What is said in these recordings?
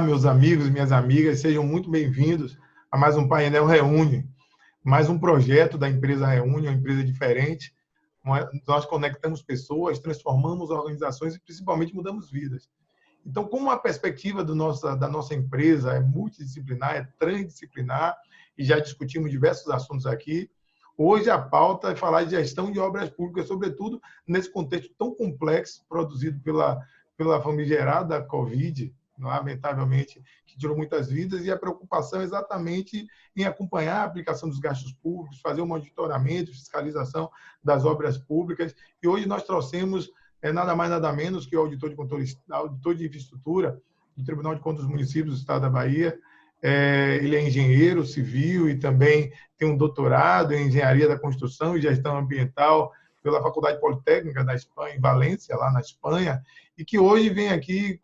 meus amigos e minhas amigas, sejam muito bem-vindos a mais um Painel Reúne, mais um projeto da empresa Reúne, uma empresa diferente. Nós conectamos pessoas, transformamos organizações e principalmente mudamos vidas. Então, como a perspectiva da nossa empresa é multidisciplinar, é transdisciplinar, e já discutimos diversos assuntos aqui, hoje a pauta é falar de gestão de obras públicas, sobretudo nesse contexto tão complexo produzido pela famigerada Covid, lamentavelmente, que tirou muitas vidas, e a preocupação é exatamente em acompanhar a aplicação dos gastos públicos, fazer o monitoramento, fiscalização das obras públicas. E hoje nós trouxemos nada mais, nada menos que o auditor de infraestrutura do Tribunal de Contas dos Municípios do Estado da Bahia. Ele é engenheiro civil e também tem um doutorado em engenharia da construção e gestão ambiental pela Faculdade Politécnica da Espanha, em Valência, lá na Espanha, e que hoje vem aqui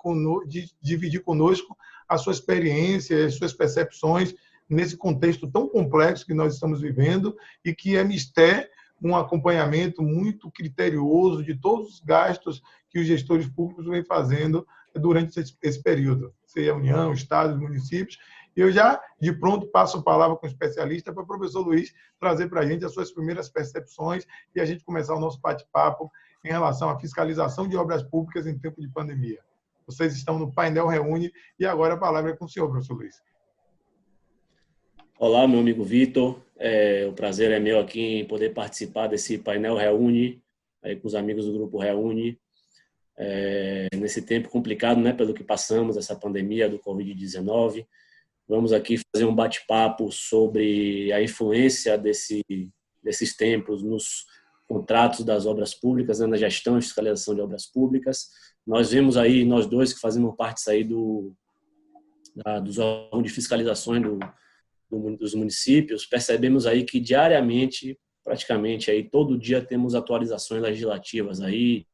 dividir conosco a sua experiência, as suas percepções nesse contexto tão complexo que nós estamos vivendo e que é mister um acompanhamento muito criterioso de todos os gastos que os gestores públicos vêm fazendo durante esse período, seja a União, Estados, municípios. Eu já, de pronto, passo a palavra com o especialista para o professor Luiz trazer para a gente as suas primeiras percepções e a gente começar o nosso bate-papo em relação à fiscalização de obras públicas em tempo de pandemia. Vocês estão no Painel Reúne e agora a palavra é com o senhor, professor Luiz. Olá, meu amigo Vitor. O prazer é meu aqui em poder participar desse Painel Reúne, aí com os amigos do Grupo Reúne. Nesse tempo complicado, né, pelo que passamos, essa pandemia do Covid-19. Vamos aqui fazer um bate-papo sobre a influência desses tempos nos contratos das obras públicas, né, na gestão e fiscalização de obras públicas. Nós vemos aí, nós dois que fazemos parte aí dos órgãos de fiscalizações dos municípios, percebemos aí que diariamente, praticamente aí todo dia temos atualizações legislativas aí,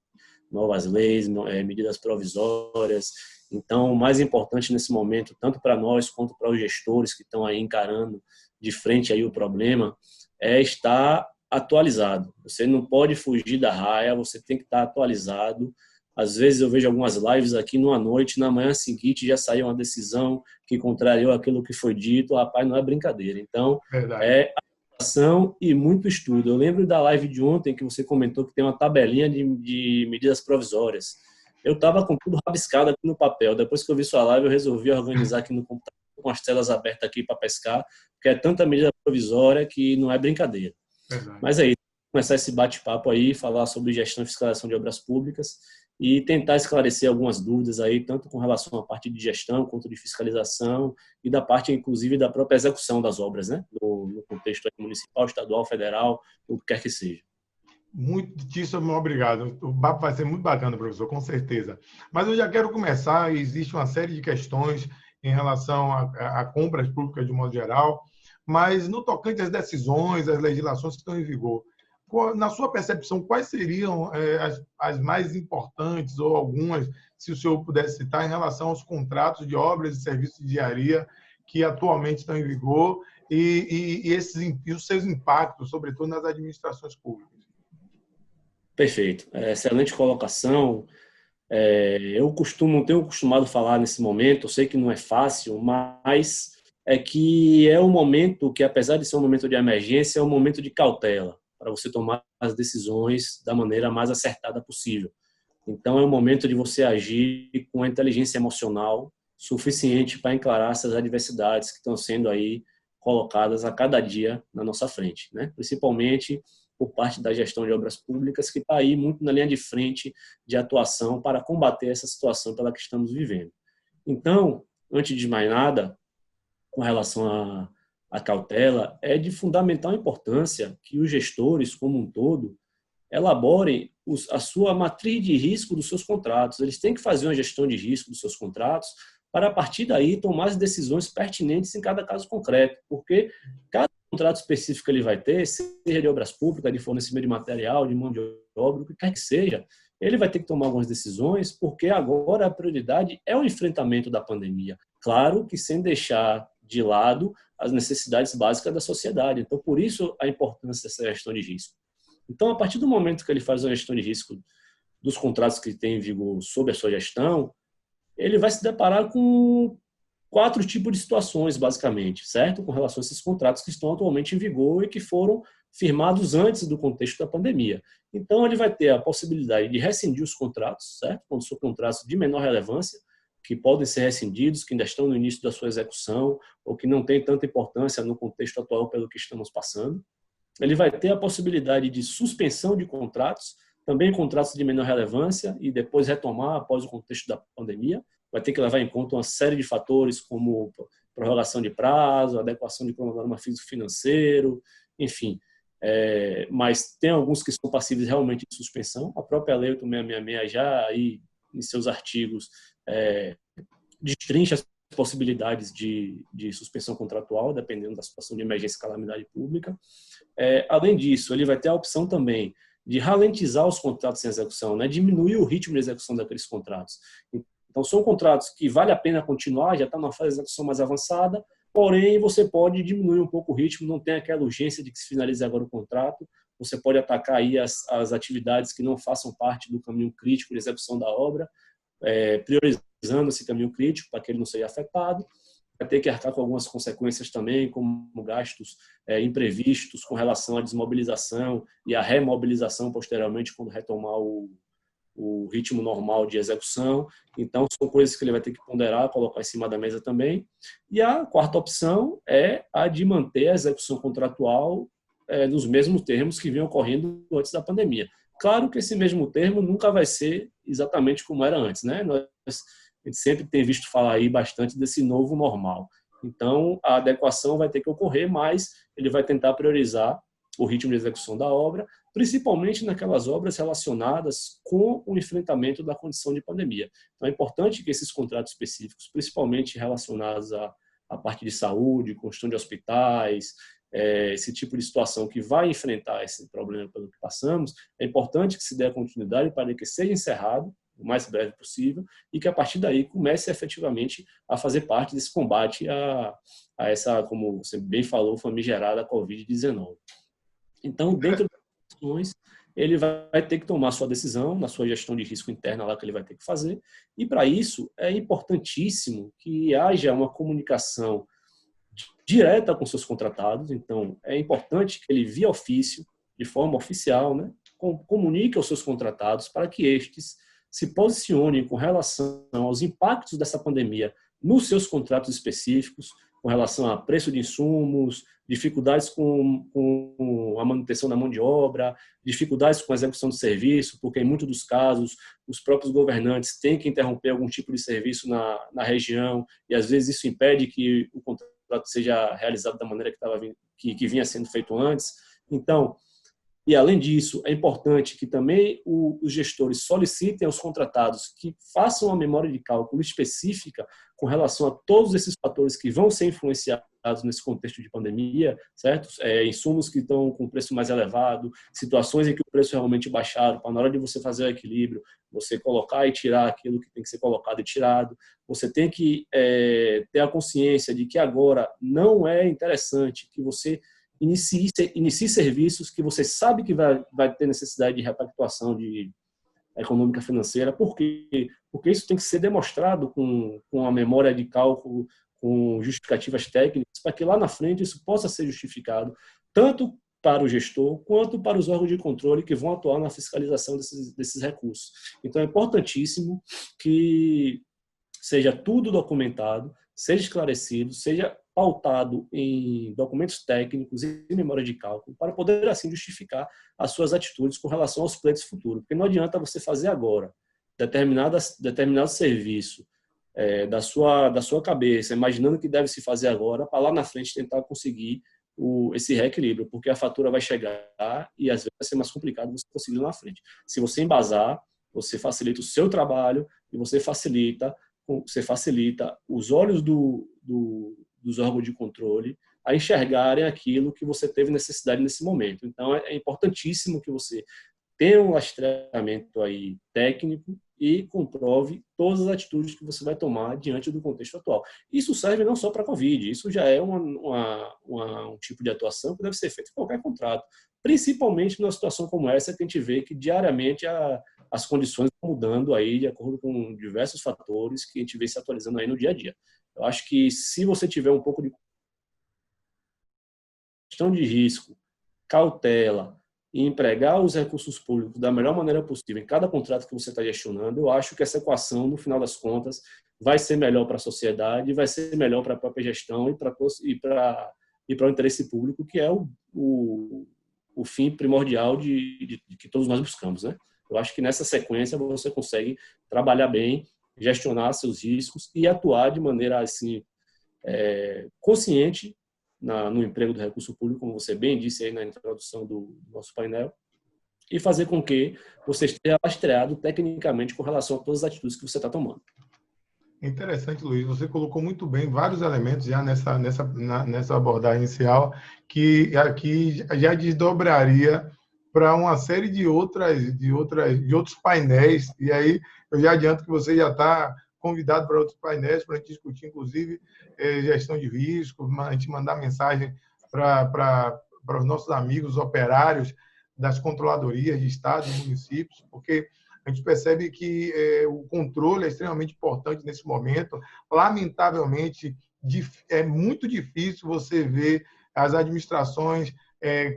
novas leis, medidas provisórias. Então, o mais importante nesse momento, tanto para nós quanto para os gestores que estão aí encarando de frente aí o problema, é estar atualizado. Você não pode fugir da raia, você tem que estar atualizado. Às vezes eu vejo algumas lives aqui numa noite, na manhã seguinte já saiu uma decisão que contrariou aquilo que foi dito. Rapaz, não é brincadeira. Então, é ação e muito estudo. Eu lembro da live de ontem que você comentou que tem uma tabelinha de medidas provisórias. Eu estava com tudo rabiscado aqui no papel. Depois que eu vi sua live, eu resolvi organizar aqui no computador com as telas abertas aqui para pescar, porque é tanta medida provisória que não é brincadeira. Verdade. Mas aí, começar esse bate-papo aí, falar sobre gestão e fiscalização de obras públicas e tentar esclarecer algumas dúvidas aí, tanto com relação à parte de gestão quanto de fiscalização e da parte, inclusive, da própria execução das obras, né? No contexto municipal, estadual, federal, o que quer que seja. Muitíssimo obrigado. O papo vai ser muito bacana, professor, com certeza. Mas eu já quero começar. Existe uma série de questões em relação a compras públicas de modo geral, mas no tocante às decisões, às legislações que estão em vigor, na sua percepção, quais seriam as mais importantes ou algumas, se o senhor pudesse citar, em relação aos contratos de obras e serviços de engenharia que atualmente estão em vigor e os seus impactos, sobretudo nas administrações públicas? Perfeito. Excelente colocação. Eu tenho costumado falar nesse momento, eu sei que não é fácil, mas é que é um momento que, apesar de ser um momento de emergência, é um momento de cautela, para você tomar as decisões da maneira mais acertada possível. Então, é um momento de você agir com a inteligência emocional suficiente para encarar essas adversidades que estão sendo aí colocadas a cada dia na nossa frente, né? Principalmente por parte da gestão de obras públicas, que está aí muito na linha de frente de atuação para combater essa situação pela que estamos vivendo. Então, antes de mais nada, com relação à cautela, é de fundamental importância que os gestores, como um todo, elaborem a sua matriz de risco dos seus contratos. Eles têm que fazer uma gestão de risco dos seus contratos para, a partir daí, tomar as decisões pertinentes em cada caso concreto, porque cada contrato específico que ele vai ter, seja de obras públicas, de fornecimento de material, de mão de obra, o que quer que seja, ele vai ter que tomar algumas decisões, porque agora a prioridade é o enfrentamento da pandemia. Claro que sem deixar de lado as necessidades básicas da sociedade. Então, por isso, a importância dessa gestão de risco. Então, a partir do momento que ele faz a gestão de risco dos contratos que tem em vigor sob a sua gestão, ele vai se deparar com 4 tipos de situações, basicamente, certo? Com relação a esses contratos que estão atualmente em vigor e que foram firmados antes do contexto da pandemia. Então, ele vai ter a possibilidade de rescindir os contratos, certo? Quando são contratos de menor relevância, que podem ser rescindidos, que ainda estão no início da sua execução, ou que não têm tanta importância no contexto atual pelo que estamos passando. Ele vai ter a possibilidade de suspensão de contratos, também contratos de menor relevância, e depois retomar após o contexto da pandemia. Vai ter que levar em conta uma série de fatores, como prorrogação de prazo, adequação de cronograma físico-financeiro, enfim. Mas tem alguns que são passíveis realmente de suspensão. A própria Lei 8666 já, aí, em seus artigos, destrincha as possibilidades de suspensão contratual, dependendo da situação de emergência e calamidade pública. Além disso, ele vai ter a opção também de ralentizar os contratos em execução, né? Diminuir o ritmo de execução daqueles contratos. Então, são contratos que vale a pena continuar, já está na fase de execução mais avançada, porém, você pode diminuir um pouco o ritmo, não tem aquela urgência de que se finalize agora o contrato, você pode atacar aí as atividades que não façam parte do caminho crítico de execução da obra, priorizando esse caminho crítico para que ele não seja afetado. Vai ter que arcar com algumas consequências também, como gastos imprevistos com relação à desmobilização e à remobilização posteriormente, quando retomar o ritmo normal de execução. Então, são coisas que ele vai ter que ponderar, colocar em cima da mesa também. E a quarta opção é a de manter a execução contratual nos mesmos termos que vinham ocorrendo antes da pandemia. Claro que esse mesmo termo nunca vai ser exatamente como era antes, né? A gente sempre tem visto falar aí bastante desse novo normal. Então, a adequação vai ter que ocorrer, mas ele vai tentar priorizar o ritmo de execução da obra, principalmente naquelas obras relacionadas com o enfrentamento da condição de pandemia. Então, é importante que esses contratos específicos, principalmente relacionados à parte de saúde, construção de hospitais, esse tipo de situação que vai enfrentar esse problema pelo que passamos, é importante que se dê a continuidade para que seja encerrado o mais breve possível e que a partir daí comece efetivamente a fazer parte desse combate a essa, como você bem falou, famigerada Covid-19. Então, dentro das questões, ele vai ter que tomar sua decisão na sua gestão de risco interna lá que ele vai ter que fazer, e para isso é importantíssimo que haja uma comunicação direta com seus contratados. Então, é importante que ele, via ofício, de forma oficial, né, comunique aos seus contratados para que estes se posicionem com relação aos impactos dessa pandemia nos seus contratos específicos, com relação a preço de insumos, dificuldades com a manutenção da mão de obra, dificuldades com a execução do serviço, porque em muitos dos casos os próprios governantes têm que interromper algum tipo de serviço na região e às vezes isso impede que o contrato seja realizado da maneira que vinha sendo feito antes. Então, e além disso, é importante que também os gestores solicitem aos contratados que façam uma memória de cálculo específica com relação a todos esses fatores que vão ser influenciados nesse contexto de pandemia, certo? Insumos que estão com preço mais elevado, situações em que o preço realmente baixaram, para na hora de você fazer o equilíbrio, você colocar e tirar aquilo que tem que ser colocado e tirado. Você tem que ter a consciência de que agora não é interessante que você inicie serviços que você sabe que vai ter necessidade de repactuação econômica financeira. Por quê? Porque isso tem que ser demonstrado com a memória de cálculo, com justificativas técnicas, para que lá na frente isso possa ser justificado, tanto para o gestor, quanto para os órgãos de controle que vão atuar na fiscalização desses recursos. Então, é importantíssimo que seja tudo documentado, seja esclarecido, seja pautado em documentos técnicos e memória de cálculo, para poder, assim, justificar as suas atitudes com relação aos pleitos futuros. Porque não adianta você fazer agora determinado serviço da sua cabeça, imaginando que deve se fazer agora, para lá na frente tentar conseguir esse reequilíbrio, porque a fatura vai chegar e às vezes vai ser mais complicado você conseguir lá na frente. Se você embasar, você facilita o seu trabalho e você facilita os olhos dos órgãos de controle a enxergarem aquilo que você teve necessidade nesse momento. Então, é importantíssimo que você tenha um lastreamento aí técnico e comprove todas as atitudes que você vai tomar diante do contexto atual. Isso serve não só para a Covid, isso já é um tipo de atuação que deve ser feito em qualquer contrato, principalmente numa situação como essa, que a gente vê que diariamente as condições estão mudando aí de acordo com diversos fatores que a gente vê se atualizando aí no dia a dia. Eu acho que se você tiver um pouco de gestão de risco, cautela e empregar os recursos públicos da melhor maneira possível em cada contrato que você está gestionando, eu acho que essa equação, no final das contas, vai ser melhor para a sociedade, vai ser melhor para a própria gestão e para o interesse público, que é o fim primordial de que todos nós buscamos, né? Eu acho que nessa sequência você consegue trabalhar bem, gestionar seus riscos e atuar de maneira assim consciente no emprego do recurso público, como você bem disse aí na introdução do nosso painel, e fazer com que você esteja lastreado tecnicamente com relação a todas as atitudes que você está tomando. Interessante, Luiz. Você colocou muito bem vários elementos já nessa abordagem inicial, que aqui já desdobraria para uma série de outros painéis. E aí eu já adianto que você já está convidado para outros painéis para a gente discutir, inclusive, gestão de risco, a gente mandar mensagem para os nossos amigos operários das controladorias de estados e municípios, porque a gente percebe que o controle é extremamente importante nesse momento. Lamentavelmente, é muito difícil você ver as administrações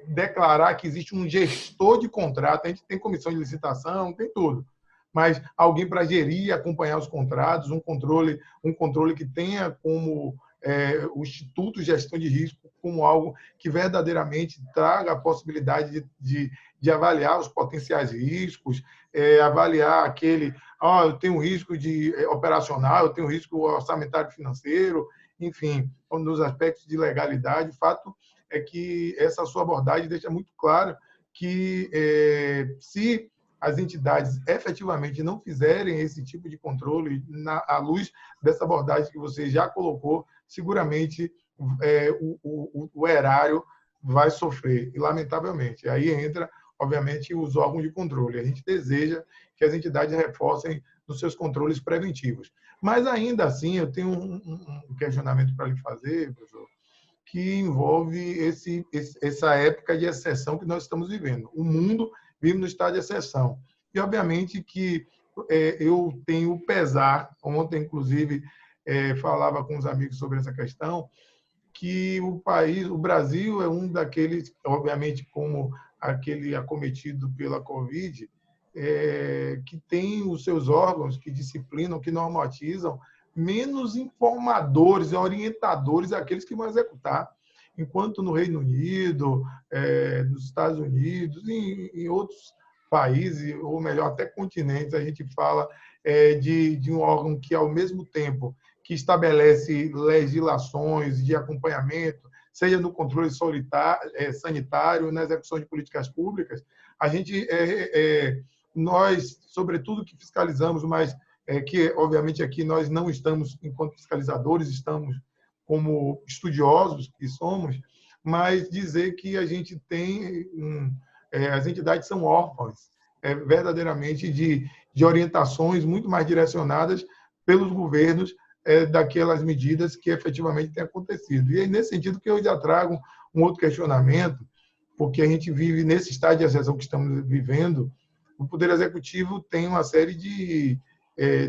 declarar que existe um gestor de contrato. A gente tem comissão de licitação, tem tudo. Mas alguém para gerir e acompanhar os contratos, um controle que tenha como o Instituto de Gestão de Risco como algo que verdadeiramente traga a possibilidade de avaliar os potenciais riscos, avaliar eu tenho um risco operacional, eu tenho um risco orçamentário financeiro, enfim, nos aspectos de legalidade. O fato é que essa sua abordagem deixa muito claro que se as entidades efetivamente não fizerem esse tipo de controle à luz dessa abordagem que você já colocou, seguramente o erário vai sofrer, e lamentavelmente. Aí entra, obviamente, os órgãos de controle. A gente deseja que as entidades reforcem os seus controles preventivos. Mas, ainda assim, eu tenho um questionamento para lhe fazer, professor, que envolve essa época de exceção que nós estamos vivendo. O mundo vive no estado de exceção. E, obviamente, que eu tenho pesar, ontem, inclusive, falava com os amigos sobre essa questão, que o Brasil é um daqueles, obviamente, como aquele acometido pela Covid, que tem os seus órgãos que disciplinam, que normatizam, menos informadores e orientadores aqueles que vão executar. Enquanto no Reino Unido, nos Estados Unidos, em outros países, ou melhor, até continentes, a gente fala de um órgão que, ao mesmo tempo que estabelece legislações de acompanhamento, seja no controle sanitário, na execução de políticas públicas, nós, sobretudo, que fiscalizamos, mas que, obviamente, aqui nós não estamos enquanto fiscalizadores, estamos como estudiosos que somos, mas dizer que a gente tem as entidades são órfãs, verdadeiramente de orientações muito mais direcionadas pelos governos daquelas medidas que efetivamente têm acontecido. E é nesse sentido que eu já trago um outro questionamento, porque a gente vive nesse estágio de exceção que estamos vivendo. O Poder Executivo tem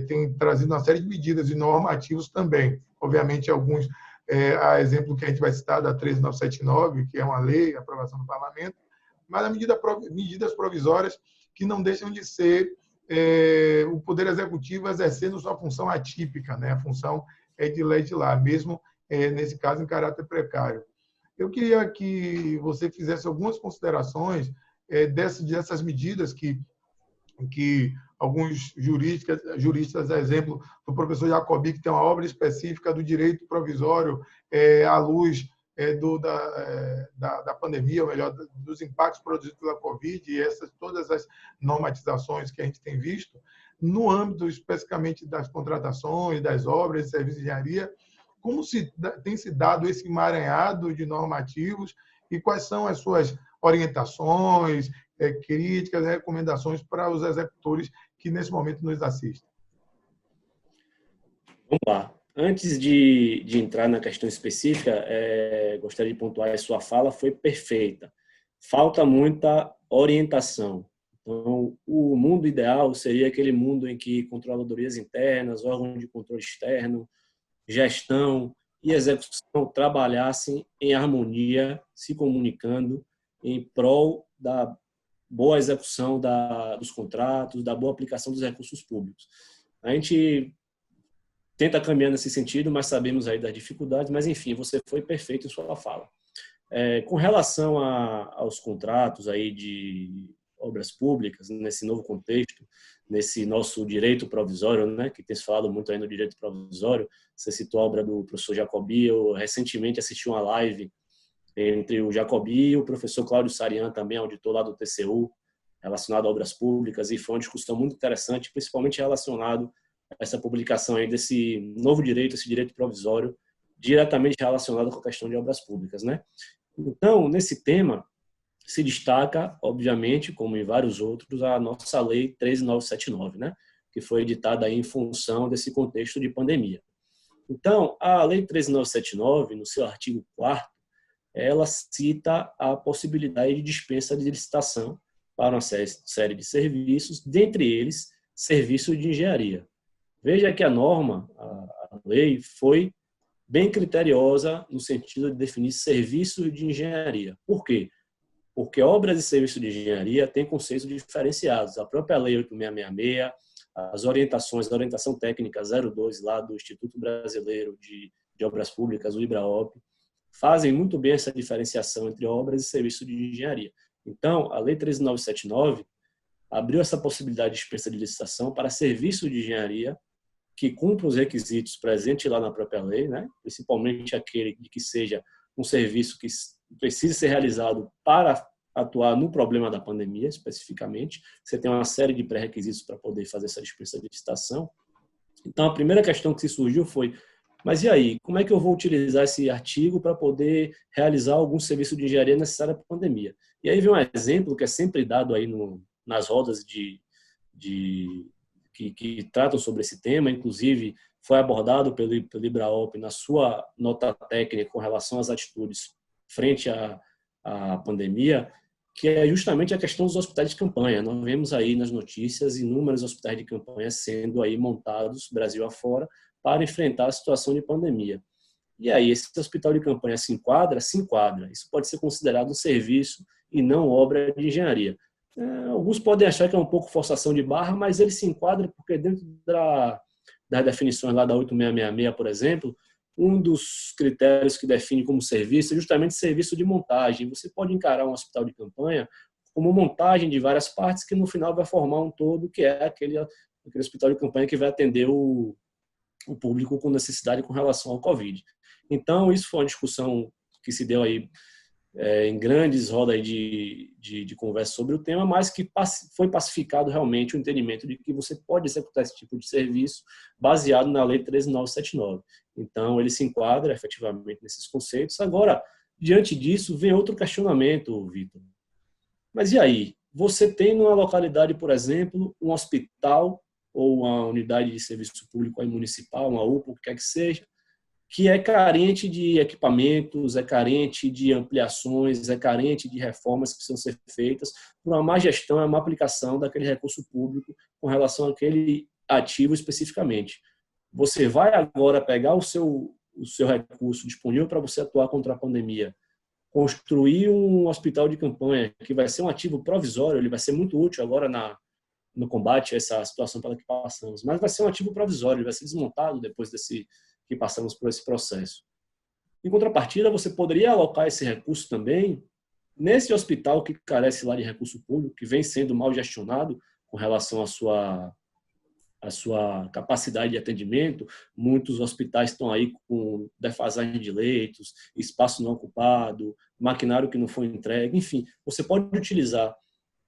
tem trazido uma série de medidas e normativos também. Obviamente, alguns, a exemplo que a gente vai citar da 13979, que é uma lei, aprovação do Parlamento, mas medidas provisórias que não deixam de ser o Poder Executivo exercendo sua função atípica, né? A função é de legislar, mesmo nesse caso em caráter precário. Eu queria que você fizesse algumas considerações dessas medidas que alguns juristas, a exemplo do professor Jacobi, que tem uma obra específica do direito provisório à luz da pandemia, ou melhor, dos impactos produzidos pela Covid, e todas as normatizações que a gente tem visto, no âmbito especificamente das contratações, das obras, de serviços de engenharia, como tem se dado esse emaranhado de normativos e quais são as suas orientações, críticas, recomendações para os executores que nesse momento nos assistem? Vamos lá. Antes de entrar na questão específica, gostaria de pontuar que a sua fala foi perfeita. Falta muita orientação. Então, o mundo ideal seria aquele mundo em que controladorias internas, órgãos de controle externo, gestão e execução trabalhassem em harmonia, se comunicando em prol da boa execução dos contratos, da boa aplicação dos recursos públicos. A gente tenta caminhar nesse sentido, mas sabemos aí das dificuldades, mas enfim, você foi perfeito em sua fala. Com relação aos contratos aí de obras públicas, nesse novo contexto, nesse nosso direito provisório, né, que tem se falado muito aí no direito provisório, você citou a obra do professor Jacobi, eu recentemente assisti uma live entre o Jacobi e o professor Cláudio Sarian, também auditor lá do TCU, relacionado a obras públicas, e foi uma discussão muito interessante, principalmente relacionado a essa publicação aí desse novo direito, esse direito provisório, diretamente relacionado com a questão de obras públicas, né? Então, nesse tema, se destaca, obviamente, como em vários outros, a nossa Lei 13.979, né? Que foi editada aí em função desse contexto de pandemia. Então, a Lei 13.979, no seu artigo 4º, ela cita a possibilidade de dispensa de licitação para uma série de serviços, dentre eles, serviço de engenharia. Veja que a norma, a lei, foi bem criteriosa no sentido de definir serviço de engenharia. Por quê? Porque obras e serviços de engenharia têm conceitos diferenciados. A própria Lei 8.666, as orientações, a orientação técnica 02 lá do Instituto Brasileiro de Obras Públicas, o IBRAOP, fazem muito bem essa diferenciação entre obras e serviços de engenharia. Então, a Lei 13.979 abriu essa possibilidade de dispensa de licitação para serviços de engenharia que cumpram os requisitos presentes lá na própria lei, né? Principalmente aquele de que seja um serviço que precise ser realizado para atuar no problema da pandemia, especificamente. Você tem uma série de pré-requisitos para poder fazer essa dispensa de licitação. Então, a primeira questão que se surgiu foi: mas e aí, como é que eu vou utilizar esse artigo para poder realizar algum serviço de engenharia necessário para a pandemia? E aí vem um exemplo que é sempre dado aí nas rodas que tratam sobre esse tema, inclusive foi abordado pelo IBRAOP na sua nota técnica com relação às atitudes frente à pandemia, que é justamente a questão dos hospitais de campanha. Nós vemos aí nas notícias inúmeros hospitais de campanha sendo aí montados Brasil afora para enfrentar a situação de pandemia. E aí, esse hospital de campanha se enquadra? Se enquadra. Isso pode ser considerado um serviço e não obra de engenharia. Alguns podem achar que é um pouco forçação de barra, mas ele se enquadra porque dentro das definições lá da 8.666, por exemplo, um dos critérios que define como serviço é justamente serviço de montagem. Você pode encarar um hospital de campanha como montagem de várias partes que no final vai formar um todo, que é aquele hospital de campanha que vai atender o público com necessidade com relação ao Covid. Então, isso foi uma discussão que se deu aí em grandes rodas de conversa sobre o tema, mas que foi pacificado realmente o entendimento de que você pode executar esse tipo de serviço baseado na Lei 13.979. Então, ele se enquadra efetivamente nesses conceitos. Agora, diante disso, vem outro questionamento, Vitor. Mas e aí? Você tem numa localidade, por exemplo, um hospital ou uma unidade de serviço público aí municipal, uma UPA, o que quer que seja, que é carente de equipamentos, é carente de ampliações, é carente de reformas que precisam ser feitas por uma má gestão, uma má aplicação daquele recurso público com relação àquele ativo especificamente. Você vai agora pegar o seu recurso disponível para você atuar contra a pandemia, construir um hospital de campanha que vai ser um ativo provisório, ele vai ser muito útil agora no combate a essa situação pela que passamos, mas vai ser um ativo provisório, ele vai ser desmontado depois que passamos por esse processo. Em contrapartida, você poderia alocar esse recurso também nesse hospital que carece lá de recurso público, que vem sendo mal gestionado com relação à sua capacidade de atendimento. Muitos hospitais estão aí com defasagem de leitos, espaço não ocupado, maquinário que não foi entregue, enfim, você pode utilizar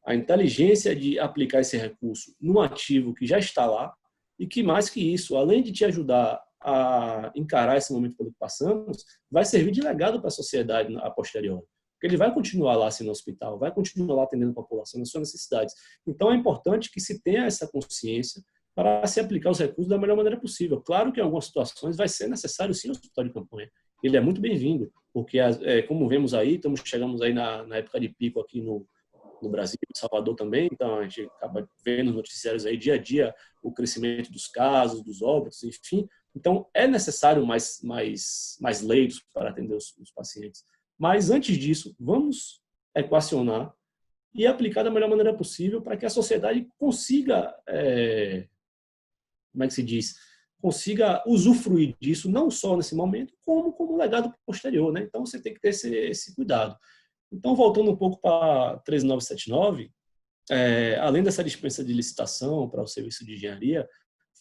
a inteligência de aplicar esse recurso num ativo que já está lá e que, mais que isso, além de te ajudar a encarar esse momento pelo que passamos, vai servir de legado para a sociedade a posteriori. Porque ele vai continuar lá sendo hospital, vai continuar lá atendendo a população nas suas necessidades. Então, é importante que se tenha essa consciência para se aplicar os recursos da melhor maneira possível. Claro que em algumas situações vai ser necessário sim o hospital de campanha. Ele é muito bem-vindo, porque, como vemos aí, chegamos aí na época de pico aqui no Brasil, em Salvador também, então a gente acaba vendo nos noticiários aí dia a dia o crescimento dos casos, dos óbitos, enfim, Então, é necessário mais leitos para atender os pacientes. Mas, antes disso, vamos equacionar e aplicar da melhor maneira possível para que a sociedade consiga, como é que se diz, consiga usufruir disso, não só nesse momento, como legado posterior, né? Então, você tem que ter esse cuidado. Então, voltando um pouco para 13979, além dessa dispensa de licitação para o serviço de engenharia,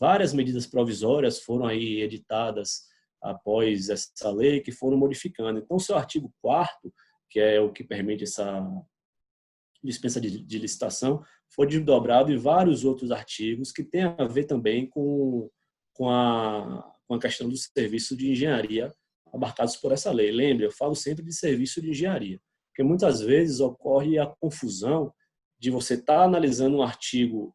várias medidas provisórias foram aí editadas após essa lei, que foram modificando. Então, o seu artigo 4º, que é o que permite essa dispensa de licitação, foi desdobrado em vários outros artigos que têm a ver também com a questão do serviço de engenharia abarcados por essa lei. Lembre, eu falo sempre de serviço de engenharia, porque muitas vezes ocorre a confusão de você estar analisando o artigo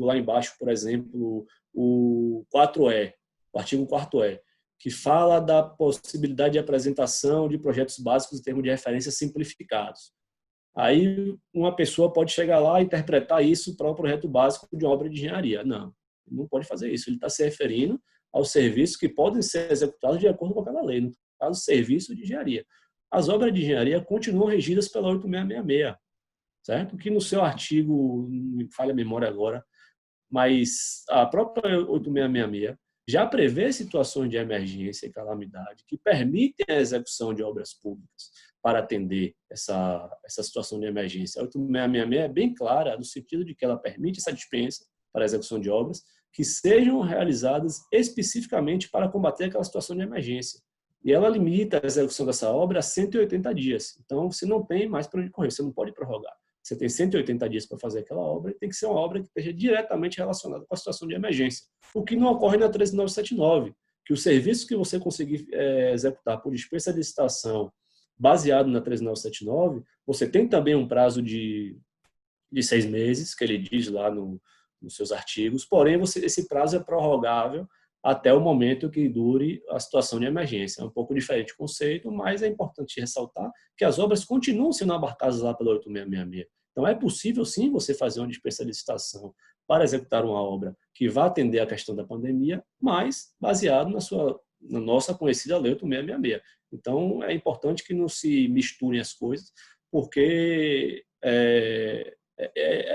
lá embaixo, por exemplo, o 4E, o artigo 4E, que fala da possibilidade de apresentação de projetos básicos em termos de referência simplificados. Aí uma pessoa pode chegar lá e interpretar isso para um projeto básico de obra de engenharia. Não pode fazer isso. Ele está se referindo aos serviços que podem ser executados de acordo com aquela lei, no caso, serviço de engenharia. As obras de engenharia continuam regidas pela 8666, certo? Que no seu artigo, não me falha a memória agora, mas a própria 8666 já prevê situações de emergência e calamidade que permitem a execução de obras públicas para atender essa situação de emergência. A 8666 é bem clara no sentido de que ela permite essa dispensa para a execução de obras que sejam realizadas especificamente para combater aquela situação de emergência. E ela limita a execução dessa obra a 180 dias. Então, você não tem mais para onde correr, você não pode prorrogar. Você tem 180 dias para fazer aquela obra e tem que ser uma obra que esteja diretamente relacionada com a situação de emergência. O que não ocorre na 13979, que o serviço que você conseguir executar por dispensa de licitação baseado na 13979, você tem também um prazo de 6 meses, que ele diz lá nos seus artigos, porém esse prazo é prorrogável até o momento que dure a situação de emergência. É um pouco diferente o conceito, mas é importante ressaltar que as obras continuam sendo abarcadas lá pela 8666. Então, é possível, sim, você fazer uma dispensa de licitação para executar uma obra que vá atender a questão da pandemia, mas baseado na nossa conhecida Lei 8666. Então, é importante que não se misturem as coisas, porque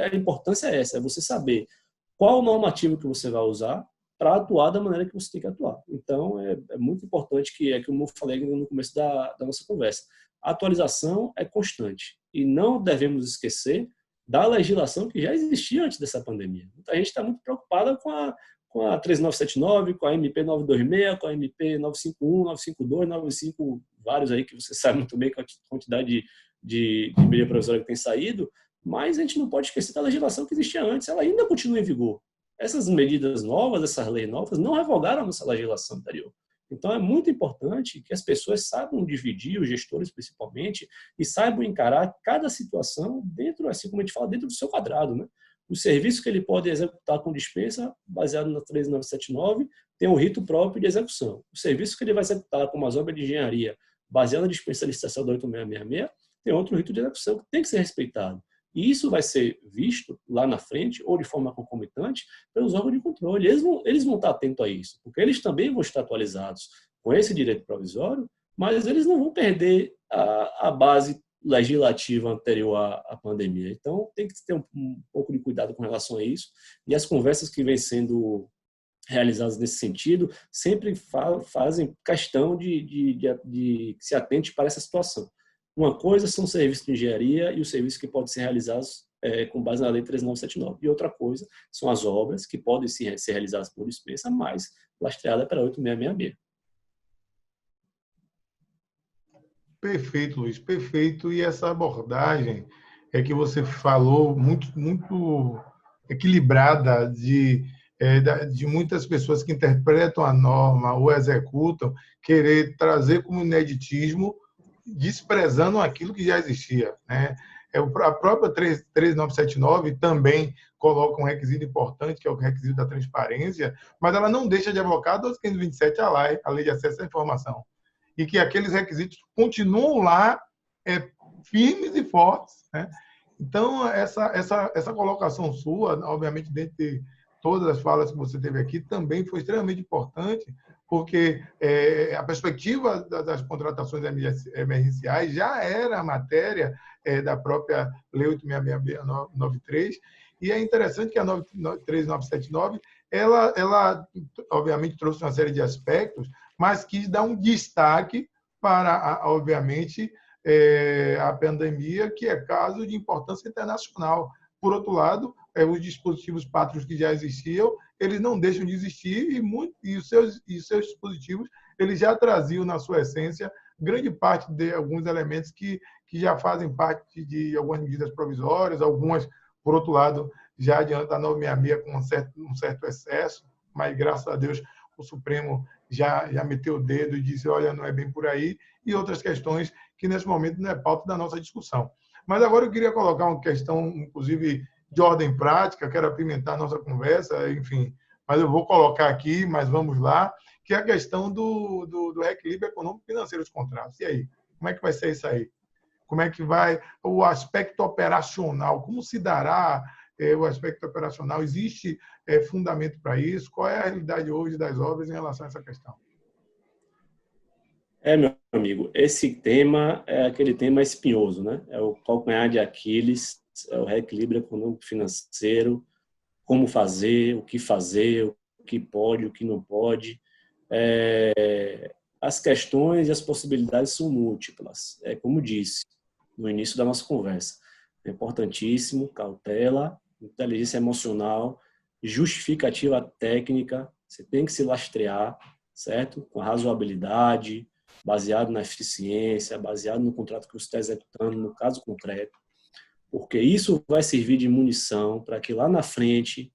a importância é essa, é você saber qual o normativo que você vai usar para atuar da maneira que você tem que atuar. Então, é muito importante como eu falei no começo da nossa conversa, a atualização é constante e não devemos esquecer da legislação que já existia antes dessa pandemia. Muita gente está muito preocupada com a 3979, com a MP 926, com a MP 951, 952, 95, vários aí que você sabe muito bem com a quantidade de medida provisória que tem saído, mas a gente não pode esquecer da legislação que existia antes, ela ainda continua em vigor. Essas medidas novas, essas leis novas, não revogaram a nossa legislação anterior. Então, é muito importante que as pessoas saibam dividir, os gestores principalmente, e saibam encarar cada situação dentro, assim como a gente fala, dentro do seu quadrado, né? O serviço que ele pode executar com dispensa, baseado na 13979, tem um rito próprio de execução. O serviço que ele vai executar com as obras de engenharia, baseado na dispensa de licitação da 8666, tem outro rito de execução que tem que ser respeitado. E isso vai ser visto lá na frente, ou de forma concomitante, pelos órgãos de controle. Eles vão estar atentos a isso, porque eles também vão estar atualizados com esse direito provisório, mas eles não vão perder a base legislativa anterior à pandemia. Então, tem que ter um pouco de cuidado com relação a isso. E as conversas que vêm sendo realizadas nesse sentido sempre fazem questão de que se atente para essa situação. Uma coisa são serviços de engenharia e os serviços que podem ser realizados com base na Lei 13979. E outra coisa são as obras que podem ser realizadas por dispensa, mas lastreada pela 8666. Perfeito, Luiz, perfeito. E essa abordagem que você falou, muito equilibrada de muitas pessoas que interpretam a norma ou executam, querer trazer como ineditismo, desprezando aquilo que já existia, né? A própria 13979 também coloca um requisito importante, que é o requisito da transparência, mas ela não deixa de avocar a 1227, a Lei de Acesso à Informação, e que aqueles requisitos continuam lá firmes e fortes, né? Então, essa colocação sua, obviamente, dentro todas as falas que você teve aqui, também foi extremamente importante, porque a perspectiva das contratações emergenciais já era a matéria da própria Lei 8.693, e é interessante que a 3979 ela obviamente trouxe uma série de aspectos, mas quis dar um destaque para, obviamente, a pandemia, que é caso de importância internacional. Por outro lado, os dispositivos pátrios que já existiam, eles não deixam de existir, e os seus dispositivos eles já traziam, na sua essência, grande parte de alguns elementos que já fazem parte de algumas medidas provisórias, algumas, por outro lado, já adianta a 966 com um certo excesso, mas, graças a Deus, o Supremo já meteu o dedo e disse, olha, não é bem por aí, e outras questões que, nesse momento, não é pauta da nossa discussão. Mas agora eu queria colocar uma questão, inclusive, de ordem prática, quero apimentar a nossa conversa, enfim, mas eu vou colocar aqui, mas vamos lá, que é a questão do reequilíbrio econômico-financeiro dos contratos. E aí? Como é que vai ser isso aí? Como é que vai o aspecto operacional? Como se dará o aspecto operacional? Existe fundamento para isso? Qual é a realidade hoje das obras em relação a essa questão? Meu amigo, esse tema é aquele tema espinhoso, né? É o calcanhar de Aquiles, é o reequilíbrio econômico-financeiro, como fazer, o que pode, o que não pode. As questões e as possibilidades são múltiplas. É como disse no início da nossa conversa. É importantíssimo, cautela, inteligência emocional, justificativa técnica, você tem que se lastrear, certo? Com razoabilidade, baseado na eficiência, baseado no contrato que você está executando, no caso concreto, porque isso vai servir de munição para que lá na frente,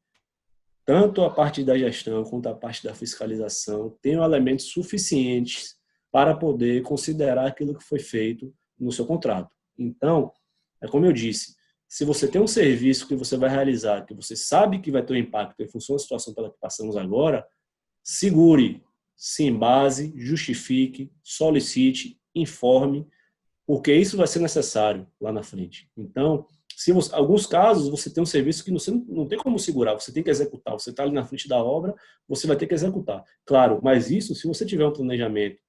tanto a parte da gestão quanto a parte da fiscalização tenham elementos suficientes para poder considerar aquilo que foi feito no seu contrato. Então, é como eu disse, se você tem um serviço que você vai realizar, que você sabe que vai ter um impacto em função da situação pela que passamos agora, segure, se embase, justifique, solicite, informe, porque isso vai ser necessário lá na frente. Então, se você, alguns casos, você tem um serviço que você não tem como segurar, você tem que executar, você está ali na frente da obra, você vai ter que executar. Claro, mas isso, se você tiver um planejamento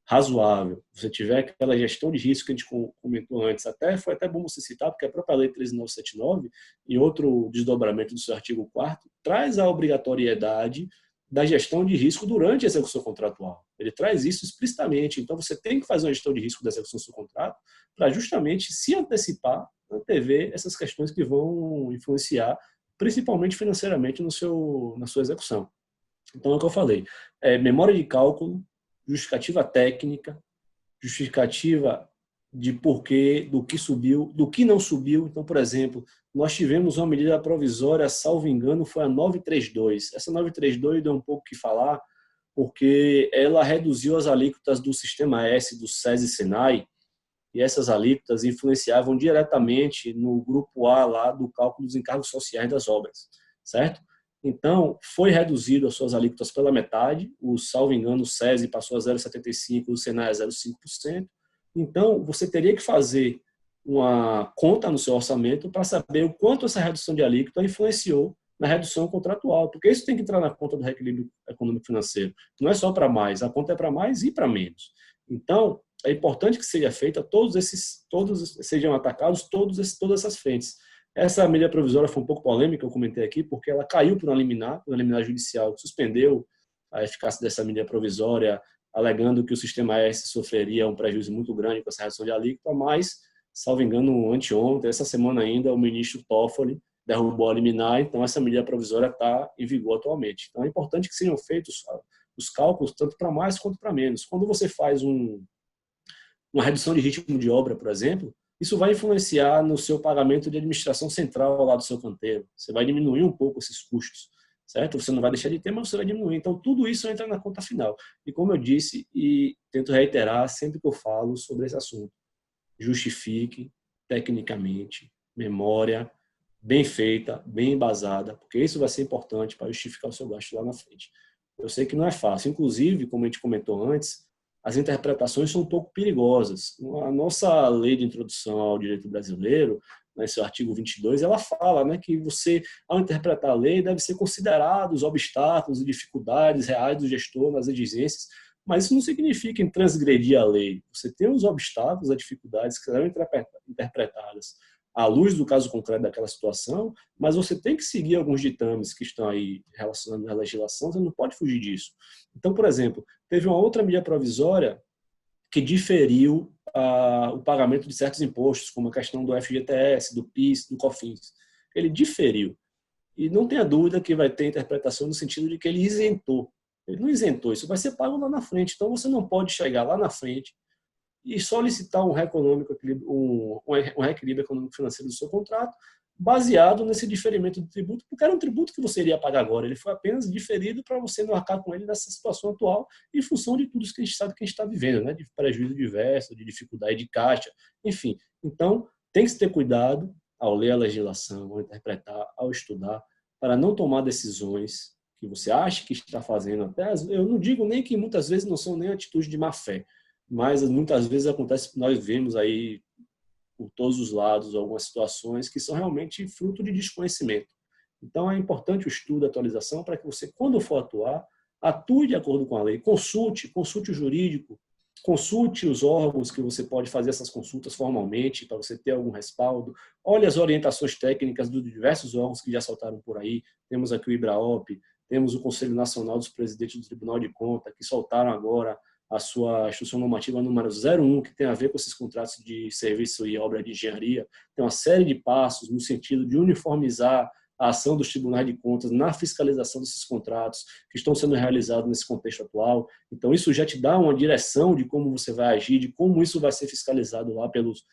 razoável, você tiver aquela gestão de risco que a gente comentou antes, foi até bom você citar, porque a própria Lei 13.979, em outro desdobramento do seu artigo 4º, traz a obrigatoriedade da gestão de risco durante a execução contratual. Ele traz isso explicitamente. Então, você tem que fazer uma gestão de risco da execução do seu contrato para justamente se antecipar, antever essas questões que vão influenciar, principalmente financeiramente, na sua execução. Então, é o que eu falei. Memória de cálculo, justificativa técnica, justificativa de porquê, do que subiu, do que não subiu. Então, por exemplo, nós tivemos uma medida provisória, salvo engano, foi a 932. Essa 932 deu um pouco o que falar, porque ela reduziu as alíquotas do Sistema S, do SES e Senai, e essas alíquotas influenciavam diretamente no grupo A lá do cálculo dos encargos sociais das obras, certo? Então, foi reduzido as suas alíquotas pela metade, salvo engano, o SESI passou a 0,75%, o Senai a 0,5%. Então, você teria que fazer uma conta no seu orçamento para saber o quanto essa redução de alíquota influenciou na redução contratual, porque isso tem que entrar na conta do reequilíbrio econômico-financeiro. Não é só para mais, a conta é para mais e para menos. Então, é importante que seja feita, todos sejam atacados todas essas frentes. Essa medida provisória foi um pouco polêmica, eu comentei aqui, porque ela caiu por uma liminar judicial, que suspendeu a eficácia dessa medida provisória, alegando que o Sistema S sofreria um prejuízo muito grande com essa redução de alíquota, mas, salvo engano, anteontem, essa semana ainda, o ministro Toffoli derrubou a liminar, então essa medida provisória está em vigor atualmente. Então é importante que sejam feitos os cálculos tanto para mais quanto para menos. Quando você faz uma redução de ritmo de obra, por exemplo, isso vai influenciar no seu pagamento de administração central lá do seu canteiro. Você vai diminuir um pouco esses custos, certo? Você não vai deixar de ter, mas você vai diminuir. Então, tudo isso entra na conta final. E como eu disse, e tento reiterar sempre que eu falo sobre esse assunto, justifique tecnicamente, memória, bem feita, bem embasada, porque isso vai ser importante para justificar o seu gasto lá na frente. Eu sei que não é fácil. Inclusive, como a gente comentou antes, as interpretações são um pouco perigosas. A nossa lei de introdução ao direito brasileiro nesse artigo 22, ela fala, né, que você, ao interpretar a lei, deve ser considerado os obstáculos e dificuldades reais do gestor nas exigências, mas isso não significa em transgredir a lei. Você tem os obstáculos, as dificuldades que serão interpretadas à luz do caso concreto daquela situação, mas você tem que seguir alguns ditames que estão aí relacionados à legislação, você não pode fugir disso. Então, por exemplo, teve uma outra medida provisória que diferiu o pagamento de certos impostos, como a questão do FGTS, do PIS, do COFINS. Ele diferiu. E não tenha dúvida que vai ter interpretação no sentido de que ele isentou. Ele não isentou, isso vai ser pago lá na frente. Então, você não pode chegar lá na frente e solicitar um reequilíbrio econômico-financeiro do seu contrato baseado nesse diferimento do tributo, porque era um tributo que você iria pagar agora. Ele foi apenas diferido para você não arcar com ele nessa situação atual, em função de tudo isso que a gente sabe que a gente está vivendo, né? De prejuízo diverso, de dificuldade de caixa, enfim. Então, tem que se ter cuidado ao ler a legislação, ao interpretar, ao estudar, para não tomar decisões que você acha que está fazendo. Até eu não digo nem que muitas vezes não são nem atitudes de má fé, mas muitas vezes acontece que nós vemos aí por todos os lados algumas situações que são realmente fruto de desconhecimento. Então é importante o estudo, a atualização, para que você, quando for atuar, atue de acordo com a lei. Consulte o jurídico, consulte os órgãos que você pode fazer essas consultas formalmente, para você ter algum respaldo. Olhe as orientações técnicas dos diversos órgãos que já soltaram por aí. Temos aqui o IBRAOP, temos o Conselho Nacional dos Presidentes do Tribunal de Contas, que soltaram agora a sua instrução normativa número 01, que tem a ver com esses contratos de serviço e obra de engenharia. Tem uma série de passos no sentido de uniformizar a ação dos tribunais de contas na fiscalização desses contratos que estão sendo realizados nesse contexto atual. Então, isso já te dá uma direção de como você vai agir, de como isso vai ser fiscalizado lá pelos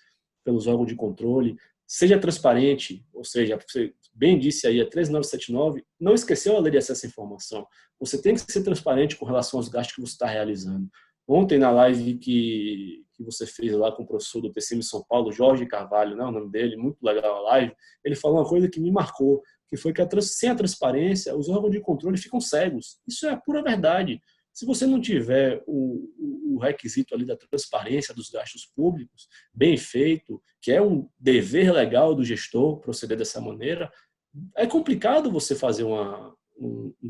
órgãos de controle. Seja transparente, ou seja, você bem disse aí, a 13979, não esqueceu a lei de acesso à informação. Você tem que ser transparente com relação aos gastos que você está realizando. Ontem, na live que você fez lá com o professor do TCM São Paulo, Jorge Carvalho, né, o nome dele, muito legal a live, ele falou uma coisa que me marcou, que foi que sem a transparência, os órgãos de controle ficam cegos. Isso é a pura verdade. Se você não tiver o requisito ali da transparência dos gastos públicos bem feito, que é um dever legal do gestor proceder dessa maneira, é complicado você fazer um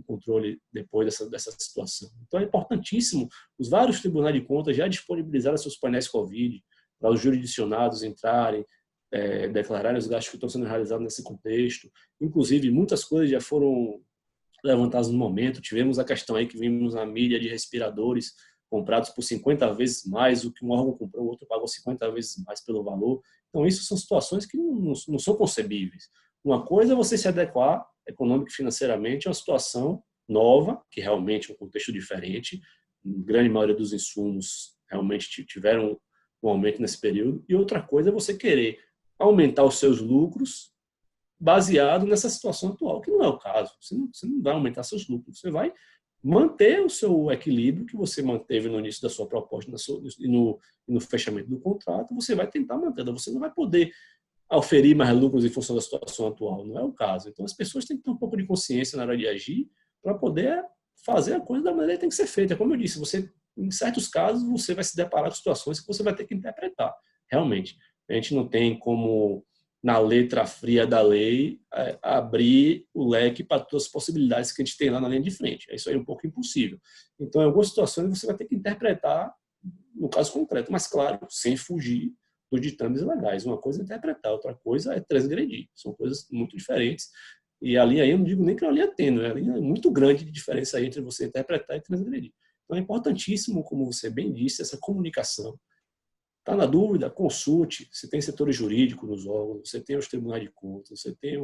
controle depois dessa situação. Então é importantíssimo, os vários tribunais de contas já disponibilizaram seus painéis Covid para os jurisdicionados entrarem, declararem os gastos que estão sendo realizados nesse contexto. Inclusive, muitas coisas já foram levantadas no momento. Tivemos a questão aí que vimos na mídia de respiradores comprados por 50 vezes mais, o que um órgão comprou, o outro pagou 50 vezes mais pelo valor. Então, isso são situações que não são concebíveis. Uma coisa é você se adequar econômico e financeiramente a uma situação nova, que realmente é um contexto diferente. A grande maioria dos insumos realmente tiveram um aumento nesse período. E outra coisa é você querer aumentar os seus lucros baseado nessa situação atual, que não é o caso. Você não vai aumentar seus lucros, você vai manter o seu equilíbrio que você manteve no início da sua proposta e no fechamento do contrato, você vai tentar manter. Você não vai poder oferir mais lucros em função da situação atual, não é o caso. Então, as pessoas têm que ter um pouco de consciência na hora de agir para poder fazer a coisa da maneira que tem que ser feita. Como eu disse, em certos casos, você vai se deparar com situações que você vai ter que interpretar. Realmente, a gente não tem como, na letra fria da lei, abrir o leque para todas as possibilidades que a gente tem lá na linha de frente. Isso aí é um pouco impossível. Então, em algumas situações, você vai ter que interpretar no caso concreto, mas, claro, sem fugir dos ditames legais. Uma coisa é interpretar, outra coisa é transgredir. São coisas muito diferentes. E a linha aí, eu não digo nem que é uma linha tênue, é uma linha muito grande de diferença aí entre você interpretar e transgredir. Então, é importantíssimo, como você bem disse, essa comunicação. Está na dúvida? Consulte. Você tem setores jurídicos nos órgãos, você tem os tribunais de contas, você tem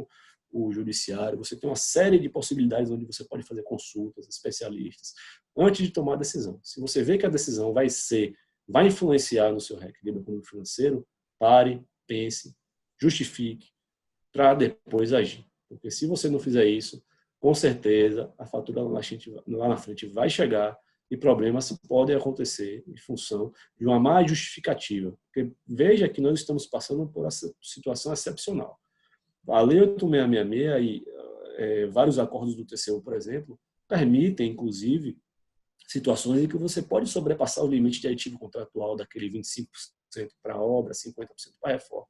o judiciário, você tem uma série de possibilidades onde você pode fazer consultas, especialistas, antes de tomar a decisão. Se você vê que a decisão vai influenciar no seu reequilíbrio econômico financeiro, pare, pense, justifique, para depois agir. Porque se você não fizer isso, com certeza a fatura lá na frente vai chegar e problemas podem acontecer em função de uma má justificativa. Porque veja que nós estamos passando por essa situação excepcional. A Lei 8666 e vários acordos do TCU, por exemplo, permitem, inclusive, situações em que você pode sobrepassar o limite de aditivo contratual daquele 25% para a obra, 50% para a reforma.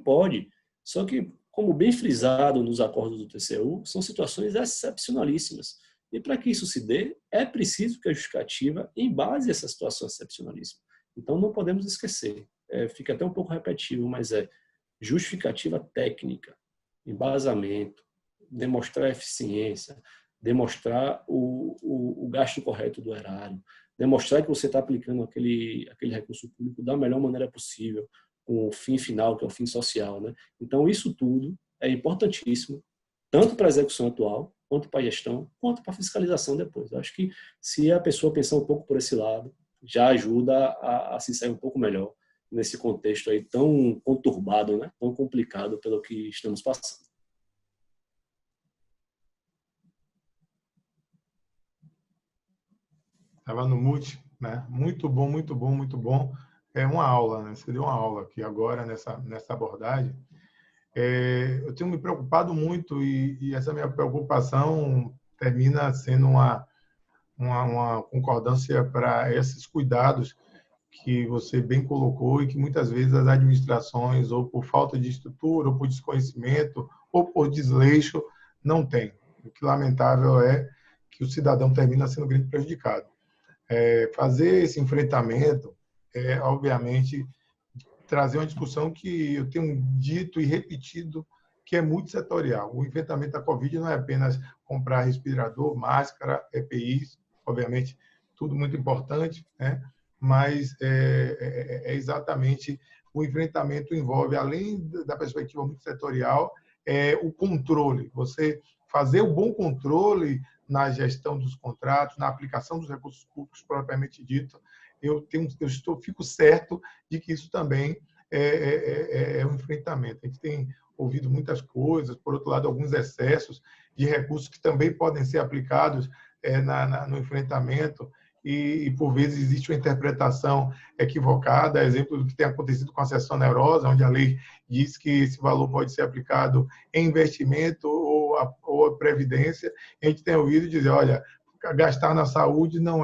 Pode. Só que, como bem frisado nos acordos do TCU, são situações excepcionalíssimas. E para que isso se dê, é preciso que a justificativa embase essa situação excepcionalíssima. Então, não podemos esquecer. Fica até um pouco repetitivo, mas é justificativa técnica, embasamento, demonstrar eficiência, demonstrar o gasto correto do erário, demonstrar que você está aplicando aquele recurso público da melhor maneira possível, com o fim final, que é o fim social, né? Então, isso tudo é importantíssimo, tanto para a execução atual, quanto para a gestão, quanto para a fiscalização depois. Eu acho que se a pessoa pensar um pouco por esse lado, já ajuda a se sair um pouco melhor nesse contexto aí tão conturbado, né? Tão complicado pelo que estamos passando. Estava no mute, né? Muito bom, muito bom, muito bom. É uma aula, né? Você deu uma aula aqui agora nessa abordagem. Eu tenho me preocupado muito e essa minha preocupação termina sendo uma concordância para esses cuidados que você bem colocou e que muitas vezes as administrações, ou por falta de estrutura, ou por desconhecimento, ou por desleixo, não têm. O que lamentável é que o cidadão termina sendo grande prejudicado. Fazer esse enfrentamento obviamente, trazer uma discussão que eu tenho dito e repetido, que é multissetorial. O enfrentamento da Covid não é apenas comprar respirador, máscara, EPIs, obviamente, tudo muito importante, né? Mas exatamente o enfrentamento envolve, além da perspectiva multissetorial, o controle. Você fazer o bom controle na gestão dos contratos, na aplicação dos recursos públicos propriamente dito, fico certo de que isso também é um enfrentamento. A gente tem ouvido muitas coisas, por outro lado, alguns excessos de recursos que também podem ser aplicados no enfrentamento e, por vezes, existe uma interpretação equivocada, exemplo do que tem acontecido com a seção onerosa, onde a lei diz que esse valor pode ser aplicado em investimento ou a previdência. A gente tem ouvido dizer, olha, gastar na saúde não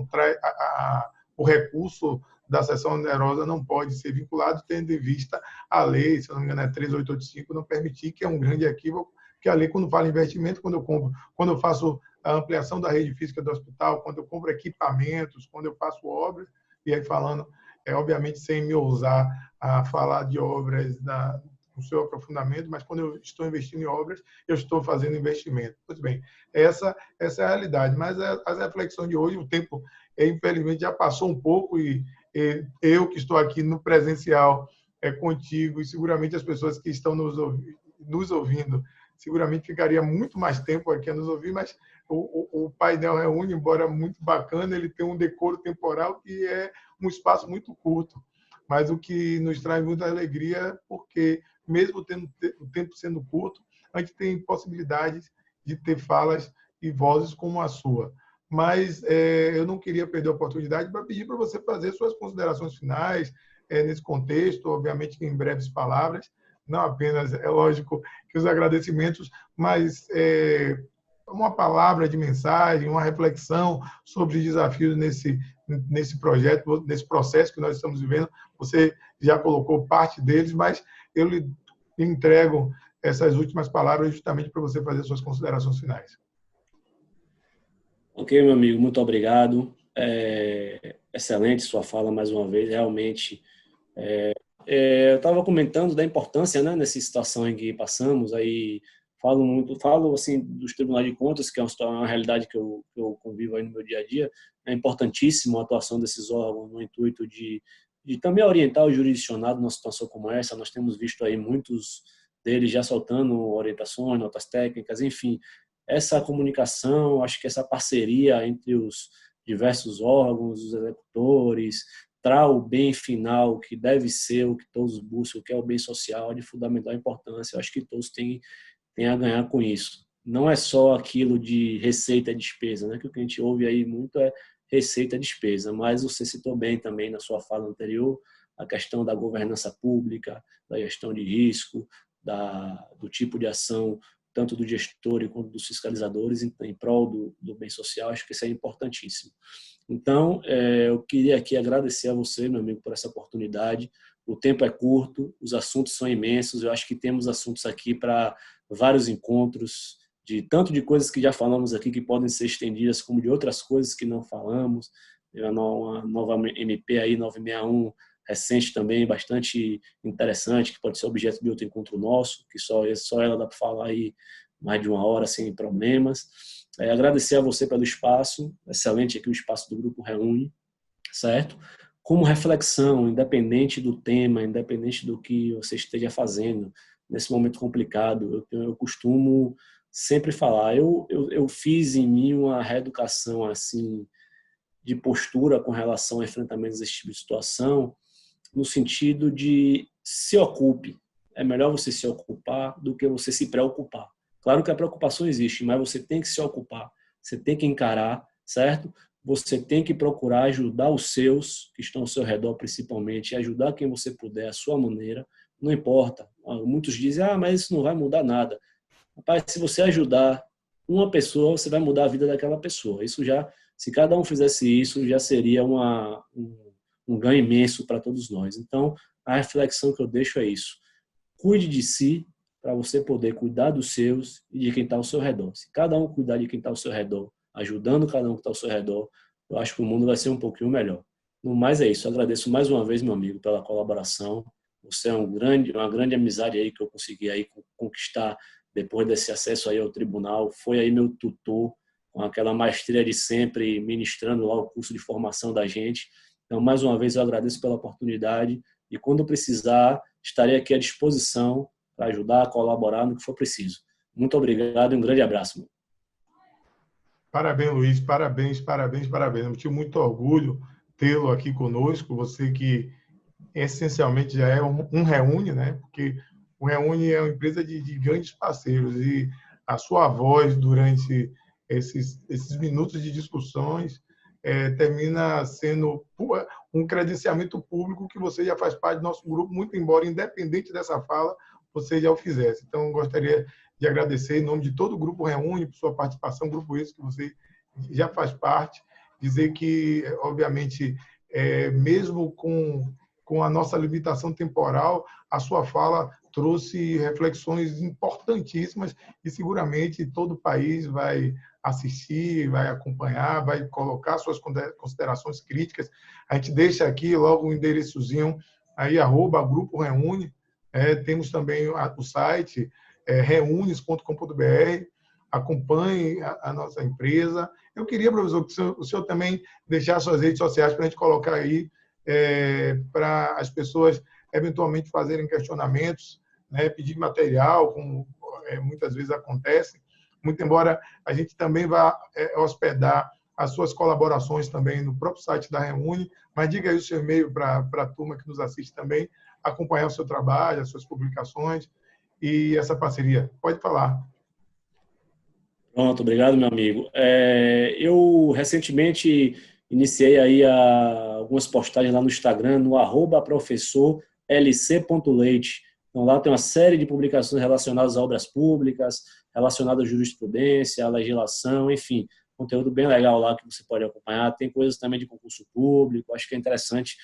traz o recurso da seção onerosa não pode ser vinculado, tendo em vista a lei, se não me engano é 3885, não permitir, que é um grande equívoco, que a lei, quando fala em investimento, quando eu faço a ampliação da rede física do hospital, quando eu compro equipamentos, quando eu faço obras, e aí falando, obviamente sem me ousar a falar de obras no seu aprofundamento, mas quando eu estou investindo em obras, eu estou fazendo investimento. Pois bem, essa é a realidade. Mas as reflexões de hoje, o tempo, infelizmente, já passou um pouco e eu que estou aqui no presencial contigo e seguramente as pessoas que estão nos ouvindo, seguramente ficaria muito mais tempo aqui a nos ouvir, mas o painel Reúne, embora muito bacana, ele tem um decoro temporal que é um espaço muito curto, mas o que nos traz muita alegria, porque mesmo tendo o tempo sendo curto, a gente tem possibilidades de ter falas e vozes como a sua. Mas eu não queria perder a oportunidade para pedir para você fazer suas considerações finais nesse contexto, obviamente em breves palavras, não apenas, é lógico, que os agradecimentos, mas uma palavra de mensagem, uma reflexão sobre os desafios nesse projeto, nesse processo que nós estamos vivendo. Você já colocou parte deles, mas eu lhe entrego essas últimas palavras justamente para você fazer suas considerações finais. Ok, meu amigo, muito obrigado. Excelente sua fala mais uma vez, realmente. Eu estava comentando da importância, né, nessa situação em que passamos, aí falo assim dos tribunais de contas, que é uma realidade que eu convivo aí no meu dia a dia. É importantíssimo a atuação desses órgãos no intuito de também orientar o jurisdicionado numa situação como essa. Nós temos visto aí muitos deles já soltando orientações, notas técnicas, enfim. Essa comunicação, acho que essa parceria entre os diversos órgãos, os executores, para o bem final, que deve ser o que todos buscam, que é o bem social, é de fundamental importância. Eu acho que todos têm a ganhar com isso. Não é só aquilo de receita e despesa, né? Que o que a gente ouve aí muito é receita e despesa, mas você citou bem também na sua fala anterior a questão da governança pública, da gestão de risco, do tipo de ação, tanto do gestor quanto dos fiscalizadores, em prol do bem social. Acho que isso é importantíssimo. Então, eu queria aqui agradecer a você, meu amigo, por essa oportunidade. o tempo é curto, os assuntos são imensos. Eu acho que temos assuntos aqui para vários encontros, tanto de coisas que já falamos aqui que podem ser estendidas, como de outras coisas que não falamos. Uma nova MP aí, 961, recente também, bastante interessante, que pode ser objeto de outro encontro nosso, que só ela dá para falar aí mais de 1 hora sem problemas. Agradecer a você pelo espaço, excelente aqui o espaço do Grupo Reúne, certo? Como reflexão, independente do tema, independente do que você esteja fazendo, nesse momento complicado, eu costumo sempre falar, eu fiz em mim uma reeducação assim, de postura com relação a enfrentamentos desse tipo de situação, no sentido de se ocupe. É melhor você se ocupar do que você se preocupar. Claro que a preocupação existe, mas você tem que se ocupar, você tem que encarar, certo? Você tem que procurar ajudar os seus, que estão ao seu redor principalmente, ajudar quem você puder, à sua maneira, não importa. Muitos dizem, mas isso não vai mudar nada. Rapaz, se você ajudar uma pessoa, você vai mudar a vida daquela pessoa. Isso já, se cada um fizesse isso, já seria um ganho imenso para todos nós. Então, a reflexão que eu deixo é isso. Cuide de si, para você poder cuidar dos seus e de quem está ao seu redor. Se cada um cuidar de quem está ao seu redor, ajudando cada um que está ao seu redor, eu acho que o mundo vai ser um pouquinho melhor. No mais é isso. Eu agradeço mais uma vez, meu amigo, pela colaboração. Você é uma grande amizade aí que eu consegui aí conquistar depois desse acesso aí ao tribunal. Foi aí meu tutor, com aquela maestria de sempre, ministrando lá o curso de formação da gente. Então, mais uma vez, eu agradeço pela oportunidade e quando precisar, estarei aqui à disposição para ajudar, colaborar no que for preciso. Muito obrigado e um grande abraço. Parabéns, Luiz. Parabéns, parabéns, parabéns. Eu tive muito orgulho tê-lo aqui conosco. Você que essencialmente já é um Reúne, né? Porque o Reúne é uma empresa de grandes parceiros e a sua voz durante esses minutos de discussões termina sendo um credenciamento público que você já faz parte do nosso grupo, muito embora independente dessa fala, você já o fizesse. Então, gostaria de agradecer em nome de todo o Grupo Reúne por sua participação, grupo esse que você já faz parte, dizer que, obviamente, mesmo com a nossa limitação temporal, a sua fala trouxe reflexões importantíssimas e seguramente todo o país vai assistir, vai acompanhar, vai colocar suas considerações críticas. A gente deixa aqui logo o endereçozinho aí, @Grupo Reúne. Temos também o site reunes.com.br. Acompanhe a nossa empresa. Eu queria, professor, que o senhor também deixasse suas redes sociais para a gente colocar aí para as pessoas eventualmente fazerem questionamentos, né, pedir material, como muitas vezes acontece. Muito embora a gente também vá hospedar as suas colaborações também no próprio site da Reúne, mas diga aí o seu e-mail para a turma que nos assiste também, acompanhar o seu trabalho, as suas publicações e essa parceria. Pode falar. Pronto, obrigado, meu amigo. Eu recentemente iniciei aí algumas postagens lá no Instagram, no @professorlc.leite. Então lá tem uma série de publicações relacionadas a obras públicas, relacionadas à jurisprudência, à legislação, enfim, conteúdo bem legal lá que você pode acompanhar. Tem coisas também de concurso público, acho que é interessante,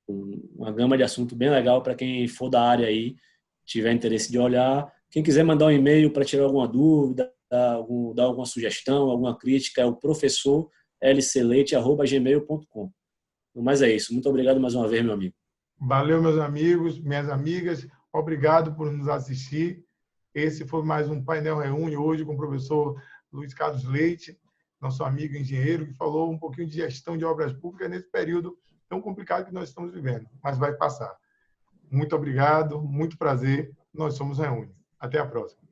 uma gama de assunto bem legal para quem for da área aí, tiver interesse de olhar. Quem quiser mandar um e-mail para tirar alguma dúvida, dar alguma sugestão, alguma crítica, é o professorlcleite@gmail.com. Mas é isso. Muito obrigado mais uma vez, meu amigo. Valeu, meus amigos, minhas amigas. Obrigado por nos assistir. Esse foi mais um Painel Reúne, hoje com o professor Luiz Carlos Leite, nosso amigo engenheiro, que falou um pouquinho de gestão de obras públicas nesse período tão complicado que nós estamos vivendo, mas vai passar. Muito obrigado, muito prazer. Nós somos Reúne. Até a próxima.